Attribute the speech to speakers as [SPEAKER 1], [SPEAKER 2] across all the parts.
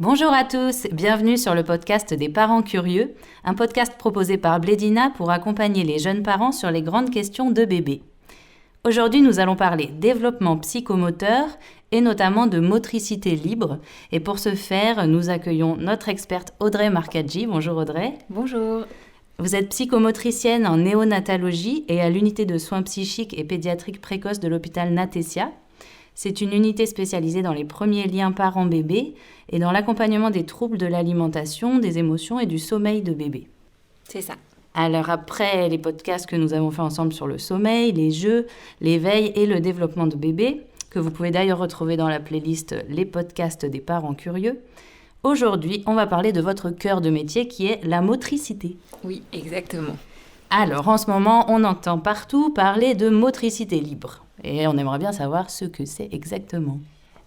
[SPEAKER 1] Bonjour à tous, bienvenue sur le podcast des parents curieux, un podcast proposé par Blédina pour accompagner les jeunes parents sur les grandes questions de bébé. Aujourd'hui, nous allons parler développement psychomoteur et notamment de motricité libre. Et pour ce faire, nous accueillons notre experte Audrey Marcaggi. Bonjour Audrey.
[SPEAKER 2] Bonjour.
[SPEAKER 1] Vous êtes psychomotricienne en néonatologie et à l'unité de soins psychiques et pédiatriques précoces de l'hôpital Natessia. C'est une unité spécialisée dans les premiers liens parents-bébés et dans l'accompagnement des troubles de l'alimentation, des émotions et du sommeil de bébé.
[SPEAKER 2] C'est ça.
[SPEAKER 1] Alors après les podcasts que nous avons fait ensemble sur le sommeil, les jeux, l'éveil et le développement de bébé, que vous pouvez d'ailleurs retrouver dans la playlist Les podcasts des parents curieux, aujourd'hui on va parler de votre cœur de métier qui est la motricité.
[SPEAKER 2] Oui, exactement.
[SPEAKER 1] Alors en ce moment on entend partout parler de motricité libre. Et on aimerait bien savoir ce que c'est exactement.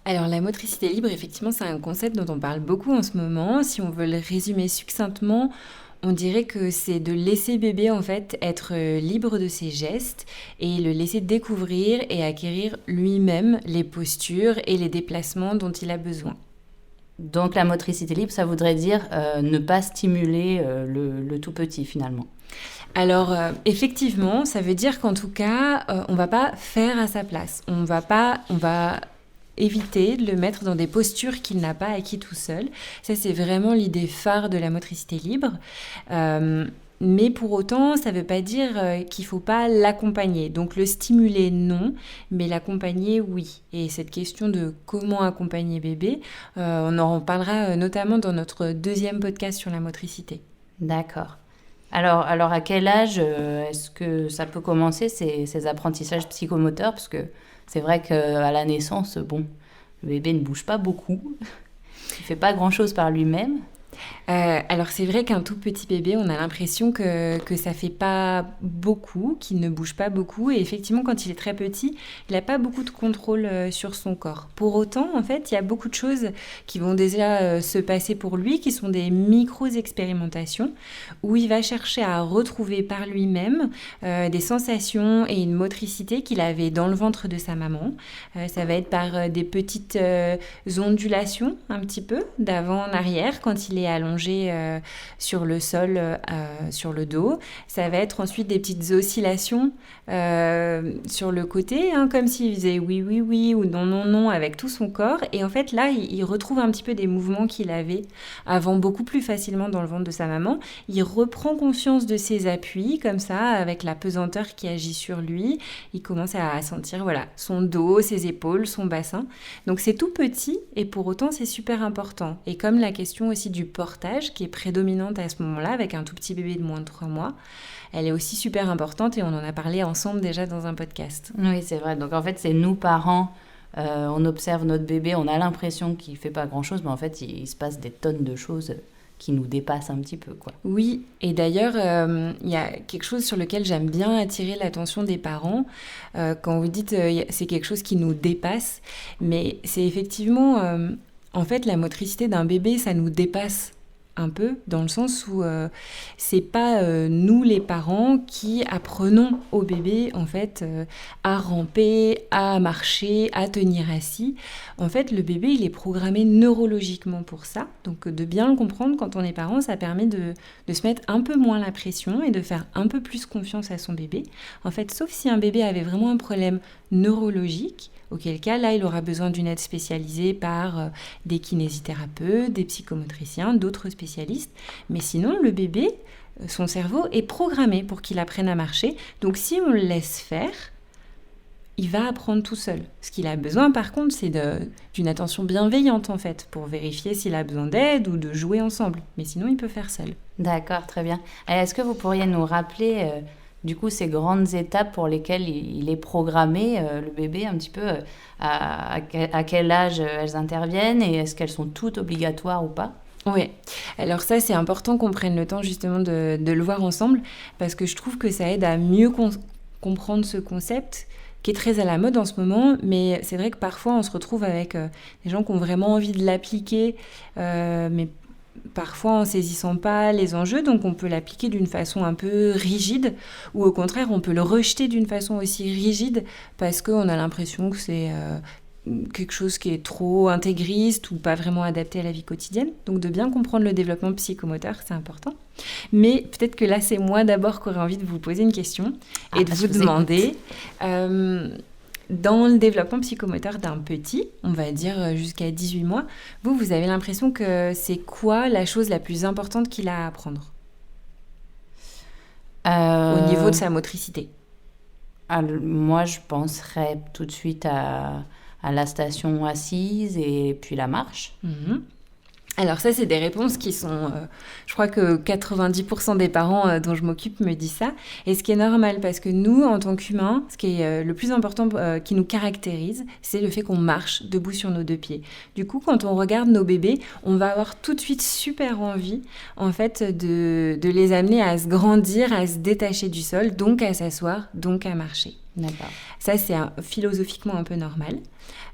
[SPEAKER 2] Alors la motricité libre, effectivement, c'est un concept dont on parle beaucoup en ce moment. Si on veut le résumer succinctement, on dirait que c'est de laisser bébé en fait être libre de ses gestes et le laisser découvrir et acquérir lui-même les postures et les déplacements dont il a besoin.
[SPEAKER 1] Donc la motricité libre, ça voudrait dire ne pas stimuler le tout petit finalement.
[SPEAKER 2] Alors effectivement, ça veut dire qu'en tout cas, on va pas faire à sa place. On va éviter de le mettre dans des postures qu'il n'a pas acquis tout seul. Ça, c'est vraiment l'idée phare de la motricité libre. Mais pour autant, ça ne veut pas dire qu'il ne faut pas l'accompagner. Donc le stimuler, non, mais l'accompagner, oui. Et cette question de comment accompagner bébé, on en parlera notamment dans notre deuxième podcast sur la motricité.
[SPEAKER 1] D'accord. Alors à quel âge est-ce que ça peut commencer ces apprentissages psychomoteurs? Parce que c'est vrai qu'à la naissance, le bébé ne bouge pas beaucoup, il ne fait pas grand-chose par lui-même.
[SPEAKER 2] Alors c'est vrai qu'un tout petit bébé, on a l'impression que ça fait pas beaucoup, qu'il ne bouge pas beaucoup. Et effectivement, quand il est très petit, il n'a pas beaucoup de contrôle sur son corps. Pour autant, en fait, il y a beaucoup de choses qui vont déjà se passer pour lui, qui sont des micro-expérimentations, où il va chercher à retrouver par lui-même des sensations et une motricité qu'il avait dans le ventre de sa maman. Ça va être par des petites ondulations, un petit peu, d'avant en arrière, quand il est allongé sur le sol, sur le dos. Ça va être ensuite des petites oscillations sur le côté, comme s'il faisait oui, oui, oui ou non, non, non avec tout son corps. Et en fait, là, il retrouve un petit peu des mouvements qu'il avait avant beaucoup plus facilement dans le ventre de sa maman. Il reprend conscience de ses appuis, comme ça, avec la pesanteur qui agit sur lui. Il commence à sentir son dos, ses épaules, son bassin. Donc, c'est tout petit et pour autant, c'est super important. Et comme la question aussi du portage qui est prédominante à ce moment-là avec un tout petit bébé de moins de 3 mois, elle est aussi super importante et on en a parlé ensemble déjà dans un podcast.
[SPEAKER 1] Oui, c'est vrai. Donc en fait, c'est nous parents, on observe notre bébé, on a l'impression qu'il ne fait pas grand-chose, mais en fait, il se passe des tonnes de choses qui nous dépassent un petit peu, quoi.
[SPEAKER 2] Oui, et d'ailleurs, il y a quelque chose sur lequel j'aime bien attirer l'attention des parents. Quand vous dites c'est quelque chose qui nous dépasse, mais c'est effectivement... En fait, la motricité d'un bébé, ça nous dépasse un peu, dans le sens où c'est pas nous les parents qui apprenons au bébé en fait à ramper, à marcher, à tenir assis. En fait, le bébé il est programmé neurologiquement pour ça, donc de bien le comprendre quand on est parent, ça permet de se mettre un peu moins la pression et de faire un peu plus confiance à son bébé. En fait, sauf si un bébé avait vraiment un problème neurologique, auquel cas, là, il aura besoin d'une aide spécialisée par des kinésithérapeutes, des psychomotriciens, d'autres spécialistes. Mais sinon, le bébé, son cerveau est programmé pour qu'il apprenne à marcher. Donc, si on le laisse faire, il va apprendre tout seul. Ce qu'il a besoin, par contre, c'est d'une attention bienveillante, en fait, pour vérifier s'il a besoin d'aide ou de jouer ensemble. Mais sinon, il peut faire seul.
[SPEAKER 1] D'accord, très bien. Et est-ce que vous pourriez nous rappeler... Du coup, ces grandes étapes pour lesquelles il est programmé, le bébé, un petit peu, à quel âge elles interviennent et est-ce qu'elles sont toutes obligatoires ou pas?
[SPEAKER 2] Oui, alors ça, c'est important qu'on prenne le temps justement de le voir ensemble parce que je trouve que ça aide à mieux comprendre ce concept qui est très à la mode en ce moment, mais c'est vrai que parfois on se retrouve avec des gens qui ont vraiment envie de l'appliquer, mais parfois en saisissant pas les enjeux, donc on peut l'appliquer d'une façon un peu rigide, ou au contraire on peut le rejeter d'une façon aussi rigide parce qu'on a l'impression que c'est quelque chose qui est trop intégriste ou pas vraiment adapté à la vie quotidienne. Donc de bien comprendre le développement psychomoteur, c'est important. Mais peut-être que là, c'est moi d'abord qui aurais envie de vous poser une question et de vous demander, dans le développement psychomoteur d'un petit, on va dire jusqu'à 18 mois, vous avez l'impression que c'est quoi la chose la plus importante qu'il a à apprendre au niveau de sa motricité?
[SPEAKER 1] Moi, je penserais tout de suite à la station assise et puis la marche.
[SPEAKER 2] Alors ça, c'est des réponses qui sont... je crois que 90% des parents dont je m'occupe me disent ça. Et ce qui est normal, parce que nous, en tant qu'humains, ce qui est le plus important qui nous caractérise, c'est le fait qu'on marche debout sur nos deux pieds. Du coup, quand on regarde nos bébés, on va avoir tout de suite super envie, en fait, de les amener à se grandir, à se détacher du sol, donc à s'asseoir, donc à marcher.
[SPEAKER 1] D'accord.
[SPEAKER 2] Ça, c'est philosophiquement un peu normal.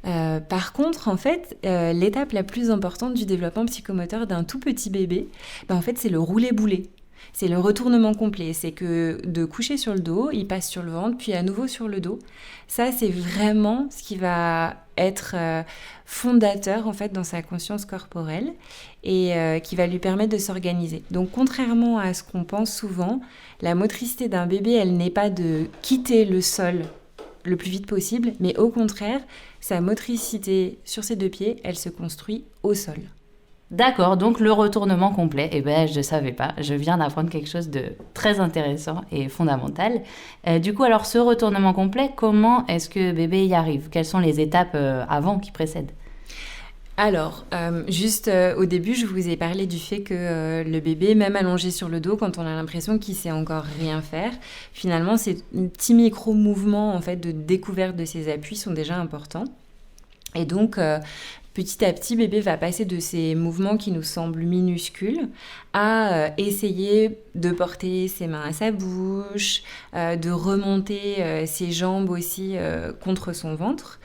[SPEAKER 2] Par contre, en fait, l'étape la plus importante du développement psychomoteur d'un tout petit bébé, en fait, c'est le roulé-boulé. C'est le retournement complet. C'est que de coucher sur le dos, il passe sur le ventre, puis à nouveau sur le dos. Ça, c'est vraiment ce qui va être fondateur, en fait, dans sa conscience corporelle et qui va lui permettre de s'organiser. Donc, contrairement à ce qu'on pense souvent, la motricité d'un bébé, elle n'est pas de quitter le sol le plus vite possible, mais au contraire, sa motricité sur ses deux pieds, elle se construit au sol.
[SPEAKER 1] D'accord, donc le retournement complet, je ne savais pas, je viens d'apprendre quelque chose de très intéressant et fondamental. Du coup, alors ce retournement complet, comment est-ce que bébé y arrive? Quelles sont les étapes avant qui précèdent?
[SPEAKER 2] Alors, juste au début, je vous ai parlé du fait que le bébé, même allongé sur le dos, quand on a l'impression qu'il sait encore rien faire, finalement, ces petits micro-mouvements en fait, de découverte de ses appuis sont déjà importants. Et donc, petit à petit, bébé va passer de ces mouvements qui nous semblent minuscules à essayer de porter ses mains à sa bouche, de remonter ses jambes aussi contre son ventre.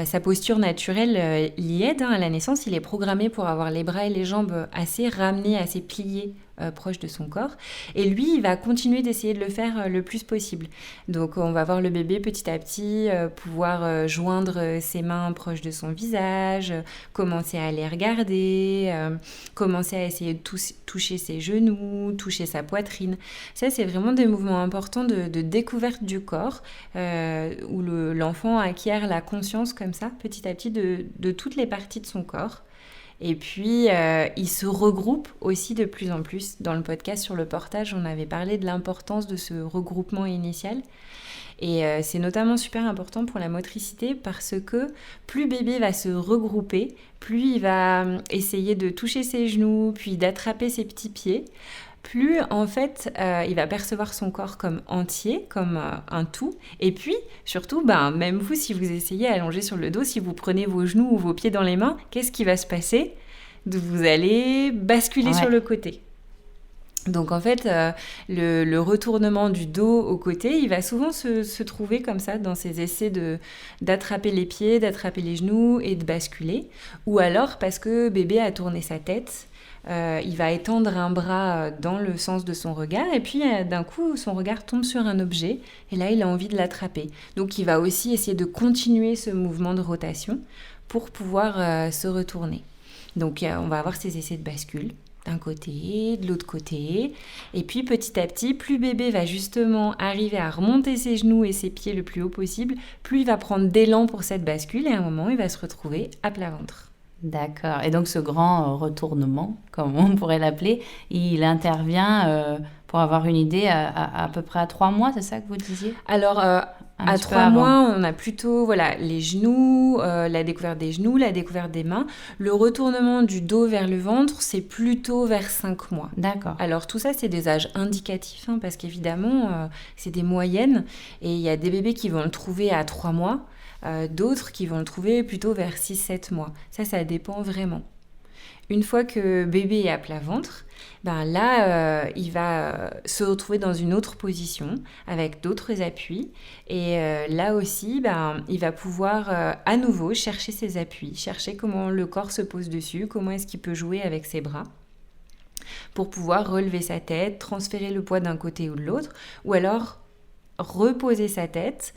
[SPEAKER 2] Sa posture naturelle l'y aide. À la naissance, il est programmé pour avoir les bras et les jambes assez ramenés, assez pliés proche de son corps. Et lui, il va continuer d'essayer de le faire le plus possible. Donc, on va voir le bébé petit à petit pouvoir joindre ses mains proches de son visage, commencer à les regarder, commencer à essayer de toucher ses genoux, toucher sa poitrine. Ça, c'est vraiment des mouvements importants de découverte du corps où l'enfant acquiert la conscience comme ça, petit à petit, de toutes les parties de son corps. Et puis, il se regroupe aussi de plus en plus. Dans le podcast sur le portage, on avait parlé de l'importance de ce regroupement initial. Et c'est notamment super important pour la motricité parce que plus bébé va se regrouper, plus il va essayer de toucher ses genoux, puis d'attraper ses petits pieds, plus en fait il va percevoir son corps comme entier, comme un tout. Et puis surtout, même vous, si vous essayez allongé sur le dos, si vous prenez vos genoux ou vos pieds dans les mains, qu'est-ce qui va se passer? Vous allez basculer sur le côté. Donc en fait, le retournement du dos au côté, il va souvent se trouver comme ça dans ces essais d'attraper les pieds, d'attraper les genoux et de basculer. Ou alors parce que bébé a tourné sa tête, il va étendre un bras dans le sens de son regard et puis d'un coup, son regard tombe sur un objet et là, il a envie de l'attraper. Donc il va aussi essayer de continuer ce mouvement de rotation pour pouvoir se retourner. Donc on va avoir ces essais de bascule. D'un côté, de l'autre côté. Et puis petit à petit, plus bébé va justement arriver à remonter ses genoux et ses pieds le plus haut possible, plus il va prendre d'élan pour cette bascule et à un moment, il va se retrouver à plat ventre.
[SPEAKER 1] D'accord. Et donc ce grand retournement, comme on pourrait l'appeler, il intervient pour avoir une idée à peu près à 3 mois, c'est ça que vous disiez?
[SPEAKER 2] Alors, à 3 mois, on a plutôt les genoux, la découverte des genoux, la découverte des mains. Le retournement du dos vers le ventre, c'est plutôt vers 5 mois.
[SPEAKER 1] D'accord.
[SPEAKER 2] Alors tout ça, c'est des âges indicatifs, parce qu'évidemment, c'est des moyennes. Et il y a des bébés qui vont le trouver à 3 mois, d'autres qui vont le trouver plutôt vers 6-7 mois. Ça dépend vraiment. Une fois que bébé est à plat ventre, là, il va se retrouver dans une autre position avec d'autres appuis. Et là aussi, il va pouvoir à nouveau chercher ses appuis, chercher comment le corps se pose dessus, comment est-ce qu'il peut jouer avec ses bras pour pouvoir relever sa tête, transférer le poids d'un côté ou de l'autre, ou alors reposer sa tête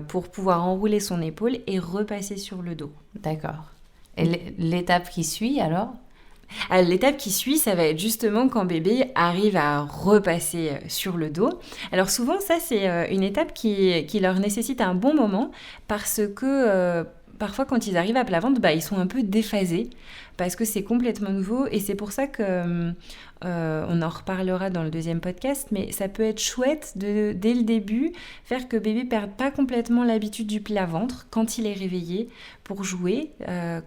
[SPEAKER 2] pour pouvoir enrouler son épaule et repasser sur le dos.
[SPEAKER 1] D'accord. Et l'étape qui suit alors ?
[SPEAKER 2] Alors, l'étape qui suit, ça va être justement quand bébé arrive à repasser sur le dos. Alors souvent, ça, c'est une étape qui leur nécessite un bon moment parce que parfois, quand ils arrivent à plat ventre, ils sont un peu déphasés parce que c'est complètement nouveau. Et c'est pour ça que on en reparlera dans le deuxième podcast, mais ça peut être chouette dès le début, faire que bébé ne perde pas complètement l'habitude du plat ventre quand il est réveillé pour jouer.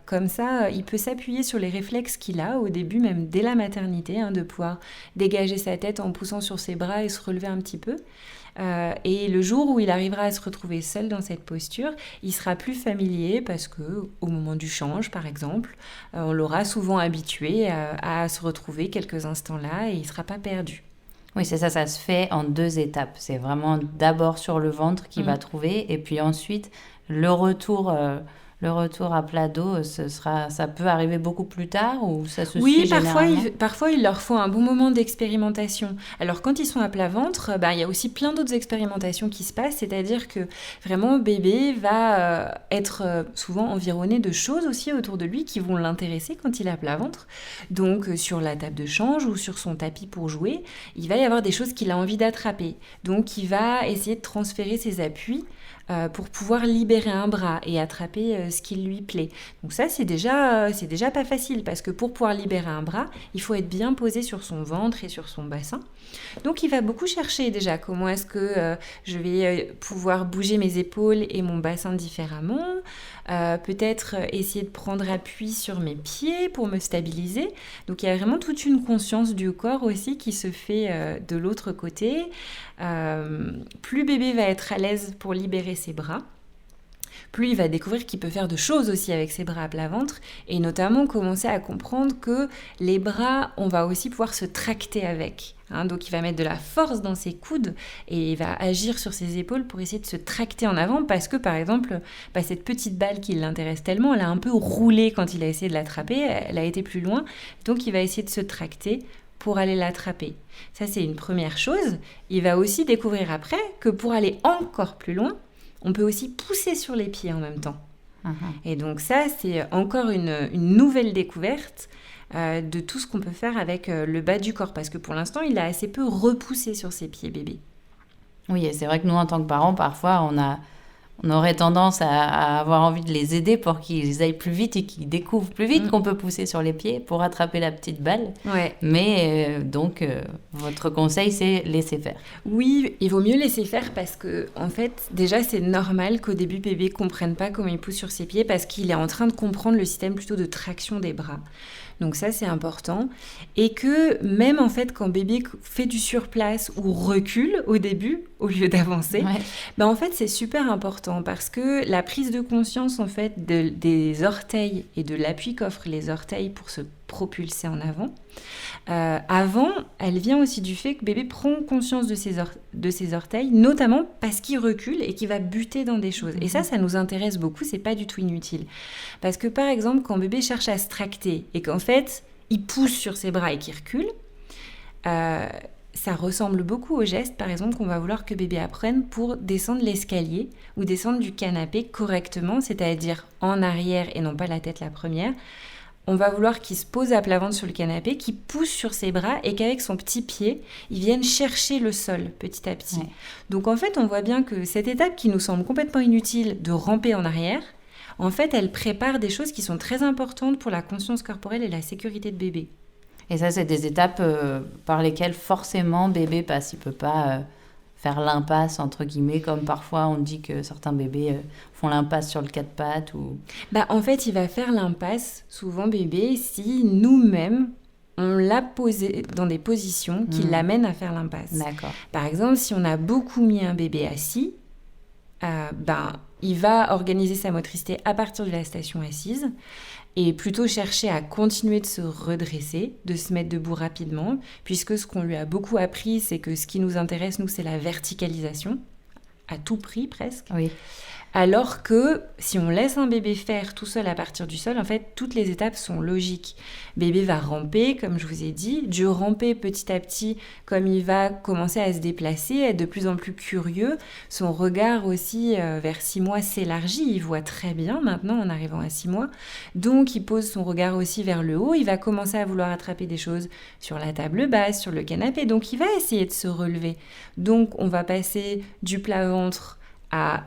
[SPEAKER 2] Comme ça, il peut s'appuyer sur les réflexes qu'il a au début, même dès la maternité, de pouvoir dégager sa tête en poussant sur ses bras et se relever un petit peu. Et le jour où il arrivera à se retrouver seul dans cette posture, il sera plus familier parce que au moment du change, par exemple, on l'aura souvent habitué à se retrouver quelques instants là et il ne sera pas perdu.
[SPEAKER 1] Oui, c'est ça se fait en 2 étapes. C'est vraiment d'abord sur le ventre qu'il va trouver et puis ensuite le retour à plat dos, ça peut arriver beaucoup plus tard ou ça se suit généralement ?
[SPEAKER 2] Parfois, il leur faut un bon moment d'expérimentation. Alors, quand ils sont à plat ventre, il y a aussi plein d'autres expérimentations qui se passent, c'est-à-dire que vraiment, bébé va être souvent environné de choses aussi autour de lui qui vont l'intéresser quand il est à plat ventre. Donc, sur la table de change ou sur son tapis pour jouer, il va y avoir des choses qu'il a envie d'attraper. Donc, il va essayer de transférer ses appuis pour pouvoir libérer un bras et attraper ce qui lui plaît. Donc ça, c'est déjà pas facile parce que pour pouvoir libérer un bras, il faut être bien posé sur son ventre et sur son bassin. Donc il va beaucoup chercher déjà comment est-ce que je vais pouvoir bouger mes épaules et mon bassin différemment. Peut-être essayer de prendre appui sur mes pieds pour me stabiliser. Donc il y a vraiment toute une conscience du corps aussi qui se fait de l'autre côté. Plus bébé va être à l'aise pour libérer ses bras, plus il va découvrir qu'il peut faire de choses aussi avec ses bras à plat ventre et notamment commencer à comprendre que les bras, on va aussi pouvoir se tracter avec. Donc il va mettre de la force dans ses coudes et il va agir sur ses épaules pour essayer de se tracter en avant parce que par exemple, cette petite balle qui l'intéresse tellement, elle a un peu roulé quand il a essayé de l'attraper, elle a été plus loin, donc il va essayer de se tracter pour aller l'attraper. Ça, c'est une première chose. Il va aussi découvrir après que pour aller encore plus loin, on peut aussi pousser sur les pieds en même temps. Et donc ça, c'est encore une nouvelle découverte de tout ce qu'on peut faire avec le bas du corps. Parce que pour l'instant, il a assez peu repoussé sur ses pieds bébé.
[SPEAKER 1] Oui, et c'est vrai que nous, en tant que parents, parfois, on aurait tendance à avoir envie de les aider pour qu'ils aillent plus vite et qu'ils découvrent plus vite qu'on peut pousser sur les pieds pour attraper la petite balle.
[SPEAKER 2] Ouais.
[SPEAKER 1] Mais donc, votre conseil, c'est laisser faire.
[SPEAKER 2] Oui, il vaut mieux laisser faire parce que, en fait, déjà, c'est normal qu'au début, bébé ne comprenne pas comment il pousse sur ses pieds parce qu'il est en train de comprendre le système plutôt de traction des bras. Donc ça, c'est important. Et que même, en fait, quand bébé fait du surplace ou recule au début, au lieu d'avancer, en fait, c'est super important parce que la prise de conscience, en fait, des orteils et de l'appui qu'offrent les orteils pour se propulser en avant, elle vient aussi du fait que bébé prend conscience de ses orteils, notamment parce qu'il recule et qu'il va buter dans des choses. Et ça nous intéresse beaucoup, c'est pas du tout inutile. Parce que par exemple, quand bébé cherche à se tracter et qu'en fait, il pousse sur ses bras et qu'il recule, ça ressemble beaucoup au geste, par exemple, qu'on va vouloir que bébé apprenne pour descendre l'escalier ou descendre du canapé correctement, c'est-à-dire en arrière et non pas la tête la première. On va vouloir qu'il se pose à plat ventre sur le canapé, qu'il pousse sur ses bras et qu'avec son petit pied, il vienne chercher le sol petit à petit. Donc en fait, on voit bien que cette étape qui nous semble complètement inutile de ramper en arrière, en fait, elle prépare des choses qui sont très importantes pour la conscience corporelle et la sécurité de bébé.
[SPEAKER 1] Et ça, c'est des étapes par lesquelles forcément bébé passe. Il ne peut pas faire l'impasse, entre guillemets, comme parfois on dit que certains bébés font l'impasse sur le 4 pattes.
[SPEAKER 2] En fait, il va faire l'impasse, souvent bébé, si nous-mêmes, on l'a posé dans des positions qui l'amènent à faire l'impasse.
[SPEAKER 1] D'accord.
[SPEAKER 2] Par exemple, si on a beaucoup mis un bébé assis, il va organiser sa motricité à partir de la station assise et plutôt chercher à continuer de se redresser, de se mettre debout rapidement, puisque ce qu'on lui a beaucoup appris, c'est que ce qui nous intéresse, nous, c'est la verticalisation, à tout prix presque.
[SPEAKER 1] Oui.
[SPEAKER 2] Alors que si on laisse un bébé faire tout seul à partir du sol, en fait, toutes les étapes sont logiques. Bébé va ramper, comme je vous ai dit, du ramper petit à petit, comme il va commencer à se déplacer, être de plus en plus curieux. Son regard aussi, vers 6 mois, s'élargit. Il voit très bien maintenant en arrivant à 6 mois. Donc, il pose son regard aussi vers le haut. Il va commencer à vouloir attraper des choses sur la table basse, sur le canapé. Donc, il va essayer de se relever. Donc, on va passer du plat ventre à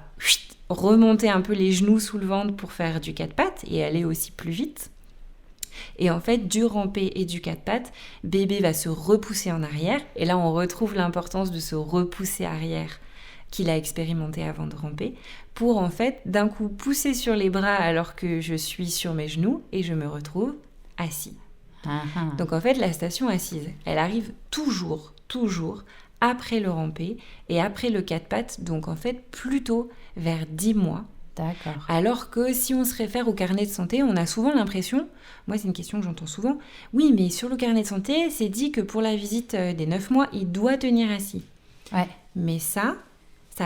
[SPEAKER 2] remonter un peu les genoux sous le ventre pour faire du 4 pattes et aller aussi plus vite. Et en fait, du ramper et du 4 pattes, bébé va se repousser en arrière. Et là, on retrouve l'importance de se repousser arrière qu'il a expérimenté avant de ramper, pour en fait, d'un coup, pousser sur les bras alors que je suis sur mes genoux et je me retrouve assis. Donc en fait, la station assise, elle arrive toujours après le ramper et après le 4 pattes, donc en fait plutôt vers 10 mois.
[SPEAKER 1] D'accord.
[SPEAKER 2] Alors que si on se réfère au carnet de santé, on a souvent l'impression, moi c'est une question que j'entends souvent, oui mais sur le carnet de santé, c'est dit que pour la visite des 9 mois, il doit tenir assis.
[SPEAKER 1] Ouais.
[SPEAKER 2] Mais ça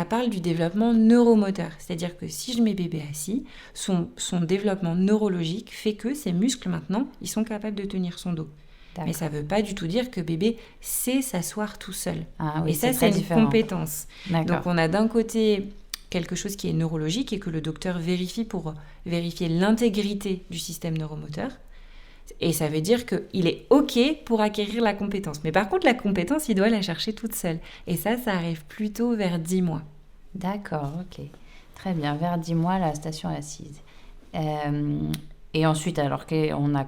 [SPEAKER 2] parle du développement neuromoteur. C'est-à-dire que si je mets bébé assis, son développement neurologique fait que ses muscles maintenant, ils sont capables de tenir son dos. D'accord. Mais ça ne veut pas du tout dire que bébé sait s'asseoir tout seul.
[SPEAKER 1] Ah oui,
[SPEAKER 2] et ça, c'est une compétence.
[SPEAKER 1] D'accord.
[SPEAKER 2] Donc, on a d'un côté quelque chose qui est neurologique et que le docteur vérifie pour vérifier l'intégrité du système neuromoteur. Et ça veut dire qu'il est OK pour acquérir la compétence. Mais par contre, la compétence, il doit la chercher toute seule. Et ça arrive plutôt vers 10 mois.
[SPEAKER 1] D'accord, OK. Très bien, vers 10 mois, la station assise. Et ensuite, alors qu'on a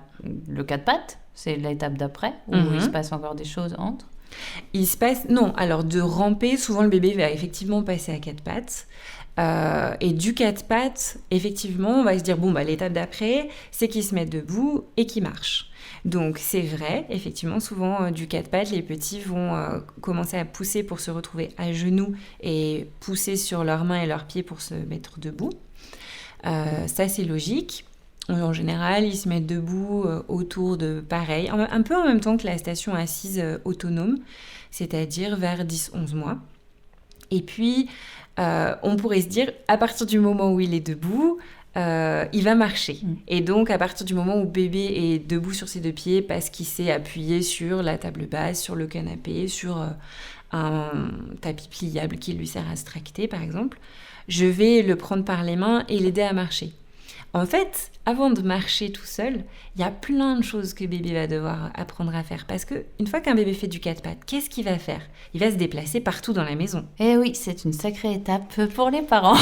[SPEAKER 1] le 4 pattes, c'est l'étape d'après, où il se passe encore des choses entre?
[SPEAKER 2] Il se passe... Non, alors de ramper, souvent le bébé va effectivement passer à 4 pattes. Et du 4 pattes, effectivement, on va se dire, bon, bah, l'étape d'après, c'est qu'il se met debout et qu'il marche. Donc, c'est vrai, effectivement, souvent, du 4 pattes, les petits vont commencer à pousser pour se retrouver à genoux et pousser sur leurs mains et leurs pieds pour se mettre debout. Ça, c'est logique. En général, ils se mettent debout autour de pareil, un peu en même temps que la station assise autonome, c'est-à-dire vers 10-11 mois. Et puis, on pourrait se dire, à partir du moment où il est debout, il va marcher. Et donc, à partir du moment où bébé est debout sur ses deux pieds, parce qu'il s'est appuyé sur la table basse, sur le canapé, sur un tapis pliable qui lui sert à se tracter, par exemple, je vais le prendre par les mains et l'aider à marcher. En fait, avant de marcher tout seul, il y a plein de choses que bébé va devoir apprendre à faire. Parce qu'une fois qu'un bébé fait du 4 pattes, qu'est-ce qu'il va faire ? Il va se déplacer partout dans la maison.
[SPEAKER 1] Eh oui, c'est une sacrée étape pour les parents.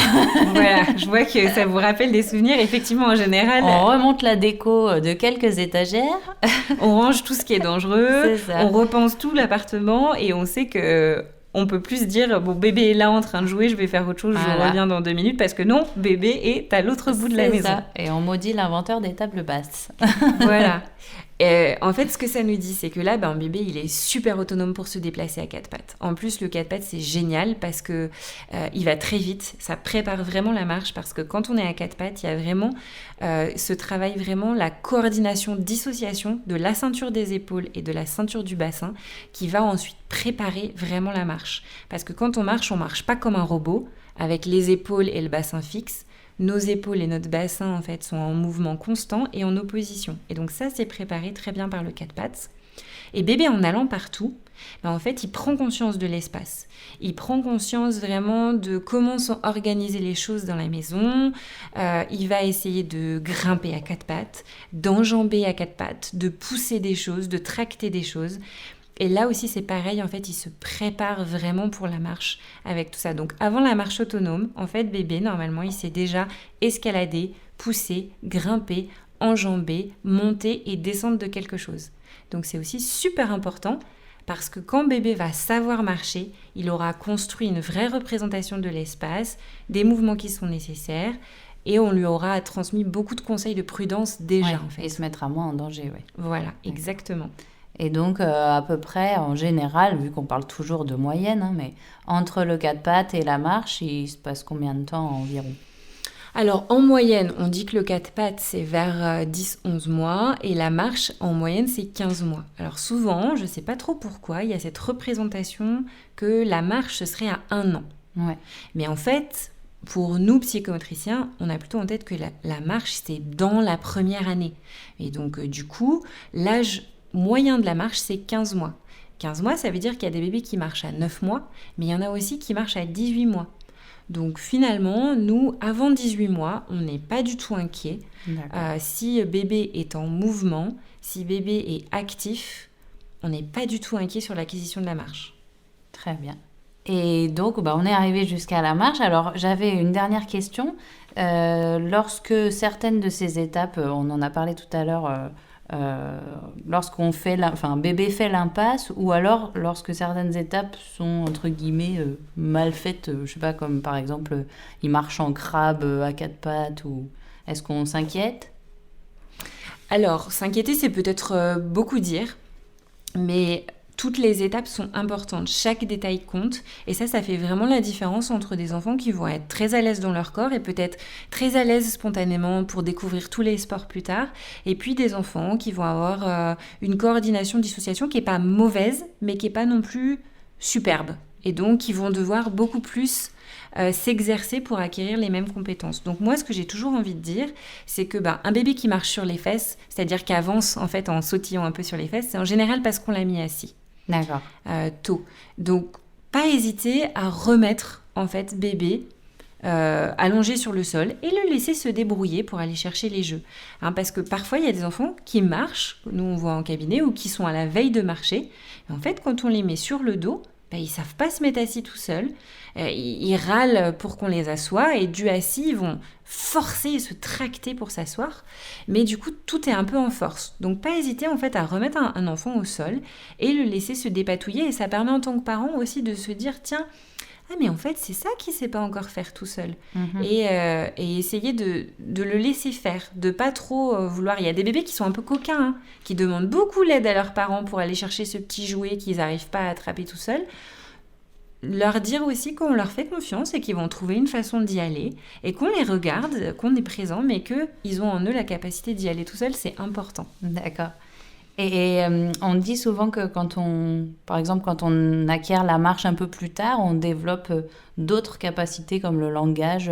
[SPEAKER 2] Voilà, je vois que ça vous rappelle des souvenirs. Effectivement, en général...
[SPEAKER 1] On remonte la déco de quelques étagères.
[SPEAKER 2] On range tout ce qui est dangereux.
[SPEAKER 1] C'est ça.
[SPEAKER 2] On repense tout l'appartement et on sait que... On peut plus se dire, bon, bébé est là en train de jouer, je vais faire autre chose, je reviens dans 2 minutes, parce que non, bébé est à l'autre bout de la maison.
[SPEAKER 1] Ça. Et on maudit l'inventeur des tables basses.
[SPEAKER 2] Voilà. Et en fait, ce que ça nous dit, c'est que là, bébé, il est super autonome pour se déplacer à 4 pattes. En plus, le 4 pattes, c'est génial parce que il va très vite. Ça prépare vraiment la marche parce que quand on est à 4 pattes, il y a vraiment ce travail, vraiment la coordination, dissociation de la ceinture des épaules et de la ceinture du bassin qui va ensuite préparer vraiment la marche. Parce que quand on marche pas comme un robot avec les épaules et le bassin fixes. Nos épaules et notre bassin, en fait, sont en mouvement constant et en opposition. Et donc ça, c'est préparé très bien par le 4 pattes. Et bébé, en allant partout, en fait, il prend conscience de l'espace. Il prend conscience vraiment de comment sont organisées les choses dans la maison. Il va essayer de grimper à 4 pattes, d'enjamber à 4 pattes, de pousser des choses, de tracter des choses. Et là aussi, c'est pareil, en fait, il se prépare vraiment pour la marche avec tout ça. Donc, avant la marche autonome, en fait, bébé, normalement, il sait déjà escalader, pousser, grimper, enjamber, monter et descendre de quelque chose. Donc, c'est aussi super important parce que quand bébé va savoir marcher, il aura construit une vraie représentation de l'espace, des mouvements qui sont nécessaires et on lui aura transmis beaucoup de conseils de prudence déjà, en fait.
[SPEAKER 1] Et se mettra moins en danger, oui.
[SPEAKER 2] Voilà, exactement.
[SPEAKER 1] Et donc, à peu près, en général, vu qu'on parle toujours de moyenne, mais entre le 4 pattes et la marche, il se passe combien de temps environ ?
[SPEAKER 2] Alors, en moyenne, on dit que le 4 pattes, c'est vers 10-11 mois, et la marche, en moyenne, c'est 15 mois. Alors souvent, je ne sais pas trop pourquoi, il y a cette représentation que la marche, ce serait à 1 an.
[SPEAKER 1] Ouais.
[SPEAKER 2] Mais en fait... pour nous, psychomotriciens, on a plutôt en tête que la marche, c'est dans la première année. Et donc, du coup, l'âge moyen de la marche, c'est 15 mois. 15 mois, ça veut dire qu'il y a des bébés qui marchent à 9 mois, mais il y en a aussi qui marchent à 18 mois. Donc finalement, nous, avant 18 mois, on n'est pas du tout inquiet. Si bébé est en mouvement, si bébé est actif, on n'est pas du tout inquiet sur l'acquisition de la marche.
[SPEAKER 1] Très bien. Et donc, on est arrivé jusqu'à la marche. Alors, j'avais une dernière question. Lorsque certaines de ces étapes, on en a parlé tout à l'heure, lorsqu'on fait, bébé fait l'impasse, ou alors lorsque certaines étapes sont entre guillemets mal faites, je sais pas, comme par exemple, il marche en crabe à quatre pattes, ou est-ce qu'on s'inquiète ?
[SPEAKER 2] Alors, s'inquiéter, c'est peut-être beaucoup dire, mais toutes les étapes sont importantes, chaque détail compte, et ça fait vraiment la différence entre des enfants qui vont être très à l'aise dans leur corps et peut-être très à l'aise spontanément pour découvrir tous les sports plus tard, et puis des enfants qui vont avoir une coordination dissociation qui n'est pas mauvaise, mais qui n'est pas non plus superbe, et donc qui vont devoir beaucoup plus s'exercer pour acquérir les mêmes compétences. Donc moi, ce que j'ai toujours envie de dire, c'est que un bébé qui marche sur les fesses, c'est-à-dire qui avance en fait en sautillant un peu sur les fesses, c'est en général parce qu'on l'a mis assis.
[SPEAKER 1] D'accord.
[SPEAKER 2] Tôt. Donc, pas hésiter à remettre en fait bébé allongé sur le sol et le laisser se débrouiller pour aller chercher les jeux. Parce que parfois, il y a des enfants qui marchent, nous on voit en cabinet, ou qui sont à la veille de marcher. Et en fait, quand on les met sur le dos, ils ne savent pas se mettre assis tout seuls. Ils râlent pour qu'on les assoie et du assis, ils vont forcer et se tracter pour s'asseoir. Mais du coup, tout est un peu en force. Donc, pas hésiter en fait à remettre un enfant au sol et le laisser se dépatouiller. Et ça permet en tant que parent aussi de se dire, tiens, mais en fait, c'est ça qu'il ne sait pas encore faire tout seul. Et essayer de le laisser faire, de pas trop vouloir... Il y a des bébés qui sont un peu coquins, qui demandent beaucoup l'aide à leurs parents pour aller chercher ce petit jouet qu'ils n'arrivent pas à attraper tout seuls. Leur dire aussi qu'on leur fait confiance et qu'ils vont trouver une façon d'y aller et qu'on les regarde, qu'on est présent, mais qu'ils ont en eux la capacité d'y aller tout seuls, c'est important.
[SPEAKER 1] D'accord. Et on dit souvent que par exemple, quand on acquiert la marche un peu plus tard, on développe d'autres capacités comme le langage.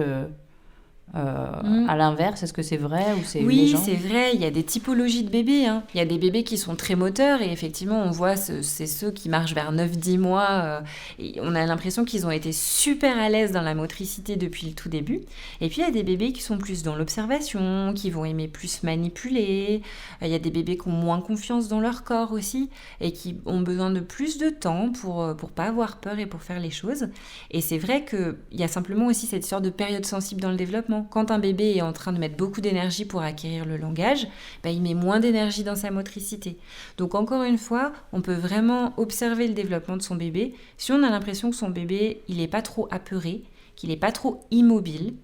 [SPEAKER 1] À l'inverse, est-ce que c'est vrai ou c'est une légende ?
[SPEAKER 2] Oui, c'est vrai, il y a des typologies de bébés. Il y a des bébés qui sont très moteurs et effectivement, on voit, c'est ceux qui marchent vers 9-10 mois. Et on a l'impression qu'ils ont été super à l'aise dans la motricité depuis le tout début. Et puis, il y a des bébés qui sont plus dans l'observation, qui vont aimer plus manipuler. Il y a des bébés qui ont moins confiance dans leur corps aussi et qui ont besoin de plus de temps pour pas avoir peur et pour faire les choses. Et c'est vrai qu'il y a simplement aussi cette sorte de période sensible dans le développement. Quand un bébé est en train de mettre beaucoup d'énergie pour acquérir le langage, il met moins d'énergie dans sa motricité. Donc encore une fois, on peut vraiment observer le développement de son bébé. Si on a l'impression que son bébé, il n'est pas trop apeuré, qu'il n'est pas trop immobile,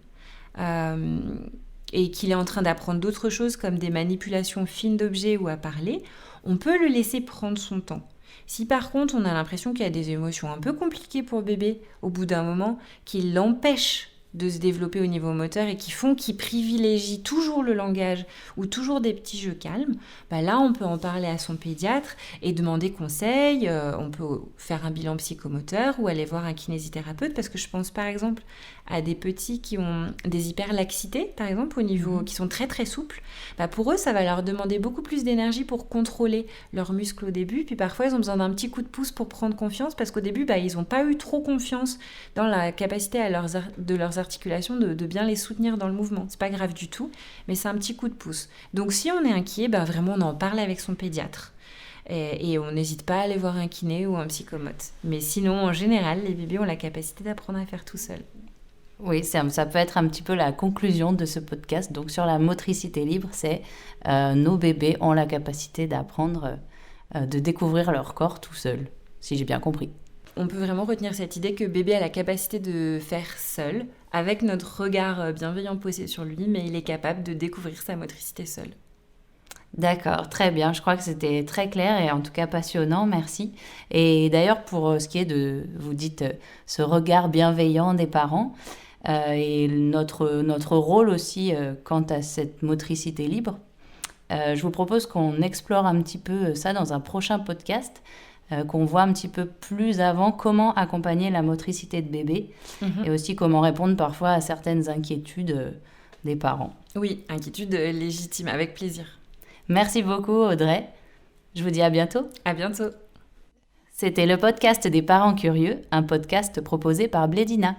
[SPEAKER 2] et qu'il est en train d'apprendre d'autres choses comme des manipulations fines d'objets ou à parler, on peut le laisser prendre son temps. Si par contre on a l'impression qu'il y a des émotions un peu compliquées pour bébé au bout d'un moment, qui l'empêchent de se développer au niveau moteur et qui privilégient toujours le langage ou toujours des petits jeux calmes, là on peut en parler à son pédiatre et demander conseil, on peut faire un bilan psychomoteur ou aller voir un kinésithérapeute parce que je pense par exemple à des petits qui ont des hyperlaxités par exemple au niveau, qui sont très très souples, pour eux ça va leur demander beaucoup plus d'énergie pour contrôler leurs muscles au début, puis parfois ils ont besoin d'un petit coup de pouce pour prendre confiance parce qu'au début ils n'ont pas eu trop confiance dans la capacité de leurs articulations de bien les soutenir dans le mouvement. C'est pas grave du tout, mais c'est un petit coup de pouce. Donc si on est inquiet, vraiment on en parle avec son pédiatre. Et on n'hésite pas à aller voir un kiné ou un psychomote. Mais sinon, en général, les bébés ont la capacité d'apprendre à faire tout seuls.
[SPEAKER 1] Oui, ça peut être un petit peu la conclusion de ce podcast. Donc sur la motricité libre, c'est nos bébés ont la capacité d'apprendre, de découvrir leur corps tout seul, si j'ai bien compris.
[SPEAKER 2] On peut vraiment retenir cette idée que bébé a la capacité de faire seul, avec notre regard bienveillant posé sur lui, mais il est capable de découvrir sa motricité seul.
[SPEAKER 1] D'accord, très bien. Je crois que c'était très clair et en tout cas passionnant, merci. Et d'ailleurs, pour ce qui est de, vous dites, ce regard bienveillant des parents et notre rôle aussi quant à cette motricité libre, je vous propose qu'on explore un petit peu ça dans un prochain podcast. qu'on voit un petit peu plus avant comment accompagner la motricité de bébé et aussi comment répondre parfois à certaines inquiétudes des parents.
[SPEAKER 2] Oui, inquiétude légitime, avec plaisir.
[SPEAKER 1] Merci beaucoup Audrey. Je vous dis à bientôt.
[SPEAKER 2] À bientôt.
[SPEAKER 1] C'était le podcast des parents curieux, un podcast proposé par Blédina.